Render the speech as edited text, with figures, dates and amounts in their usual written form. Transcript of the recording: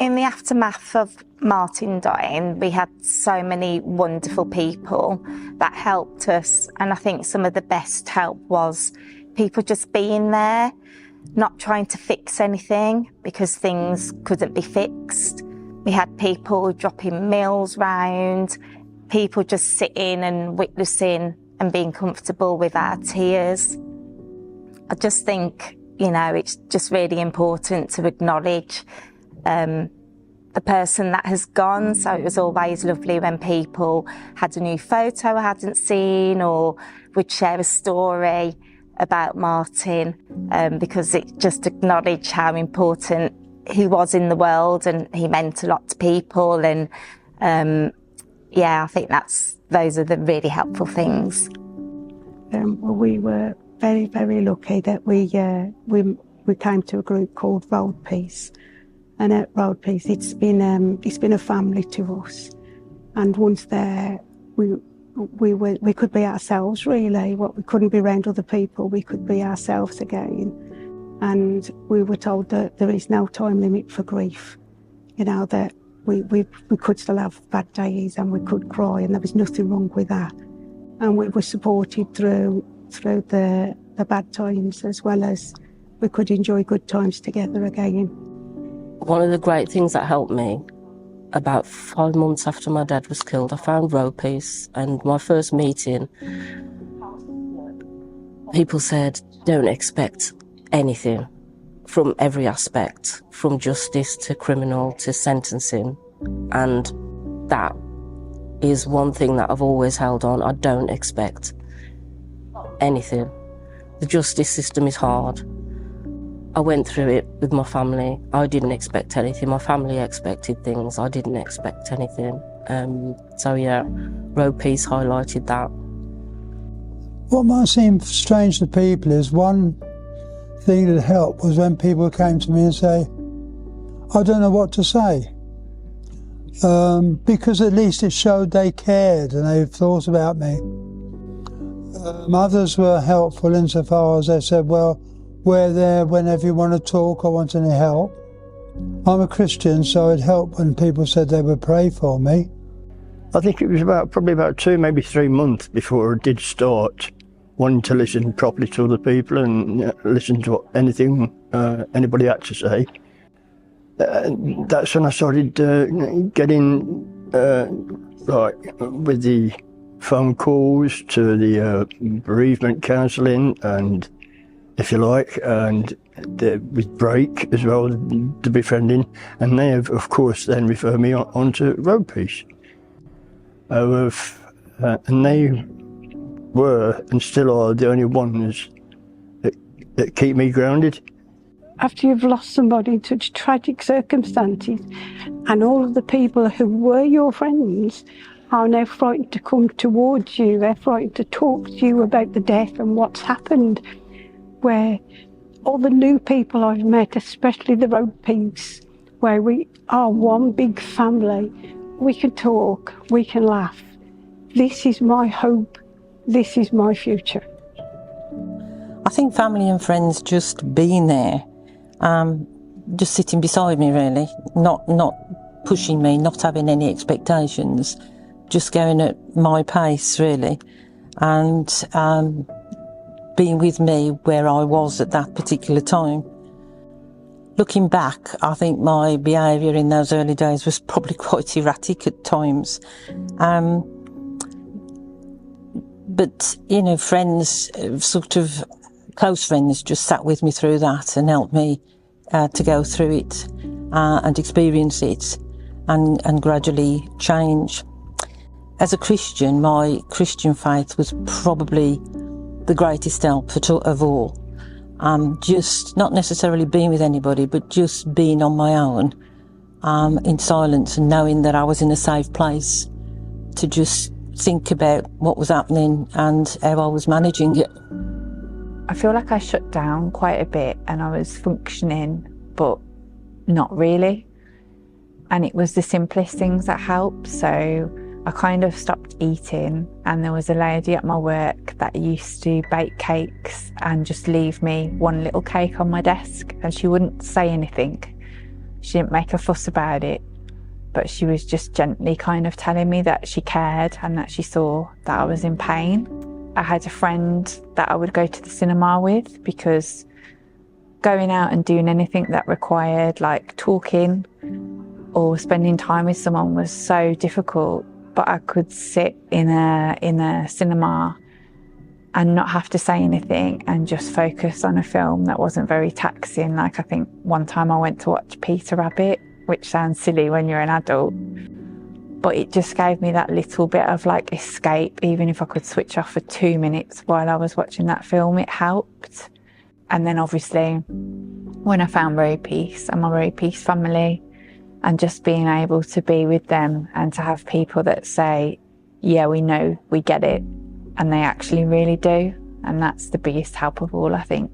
In the aftermath of Martin dying, we had so many wonderful people that helped us, and I think some of the best help was people just being there, not trying to fix anything because things couldn't be fixed. We had people dropping meals round, people just sitting and witnessing and being comfortable with our tears. I just think, you know, it's just really important to acknowledge the person that has gone. So it was always lovely when people had a new photo I hadn't seen or would share a story about Martin, because it just acknowledged how important he was in the world and he meant a lot to people. And yeah, I think those are the really helpful things. Well, we were very, very lucky that we came to a group called RoadPeace. And at RoadPeace, it's been a family to us. And once there, we could be ourselves, really. What we couldn't be around other people, we could be ourselves again. And we were told that there is no time limit for grief. You know, that we could still have bad days and we could cry, and there was nothing wrong with that. And we were supported through the bad times, as well as we could enjoy good times together again. One of the great things that helped me, about 5 months after my dad was killed, I found RoadPeace, and my first meeting, people said, don't expect anything from every aspect, from justice to criminal to sentencing. And that is one thing that I've always held on. I don't expect anything. The justice system is hard. I went through it with my family. I didn't expect anything. My family expected things. I didn't expect anything. So yeah, RoadPeace highlighted that. What might seem strange to people is one thing that helped was when people came to me and say, I don't know what to say. Because at least it showed they cared and they thought about me. Others were helpful insofar as they said, well, we're there whenever you want to talk or want any help. I'm a Christian, so it helped when people said they would pray for me. I think it was probably about 2, maybe 3 months before I did start wanting to listen properly to other people and listen to anything anybody had to say. That's when I started getting, like, with the phone calls to the bereavement counselling, and if you like, and with Break as well, the befriending, and they have, of course, then referred me on to RoadPeace. And they were, and still are, the only ones that keep me grounded. After you've lost somebody in such tragic circumstances, and all of the people who were your friends are now frightened to come towards you, they're frightened to talk to you about the death and what's happened, where all the new people I've met, especially the RoadPeace, where we are one big family, we can talk, we can laugh. This is my hope, this is my future. I think family and friends just being there, just sitting beside me really, not pushing me, not having any expectations, just going at my pace really, and being with me where I was at that particular time. Looking back, I think my behaviour in those early days was probably quite erratic at times. But, you know, friends, sort of close friends, just sat with me through that and helped me to go through it and experience it and gradually change. As a Christian, my Christian faith was probably the greatest help of all. Just not necessarily being with anybody, but just being on my own in silence and knowing that I was in a safe place to just think about what was happening and how I was managing it. I feel like I shut down quite a bit and I was functioning, but not really. And it was the simplest things that helped. So I kind of stopped eating, and there was a lady at my work that used to bake cakes and just leave me one little cake on my desk, and she wouldn't say anything. She didn't make a fuss about it, but she was just gently kind of telling me that she cared and that she saw that I was in pain. I had a friend that I would go to the cinema with, because going out and doing anything that required like talking or spending time with someone was so difficult. But I could sit in a cinema and not have to say anything and just focus on a film that wasn't very taxing. Like, I think one time I went to watch Peter Rabbit, which sounds silly when you're an adult, but it just gave me that little bit of like escape. Even if I could switch off for 2 minutes while I was watching that film, it helped. And then obviously when I found RoadPeace and my RoadPeace family, and just being able to be with them and to have people that say, yeah, we know, we get it, and they actually really do. And that's the biggest help of all, I think.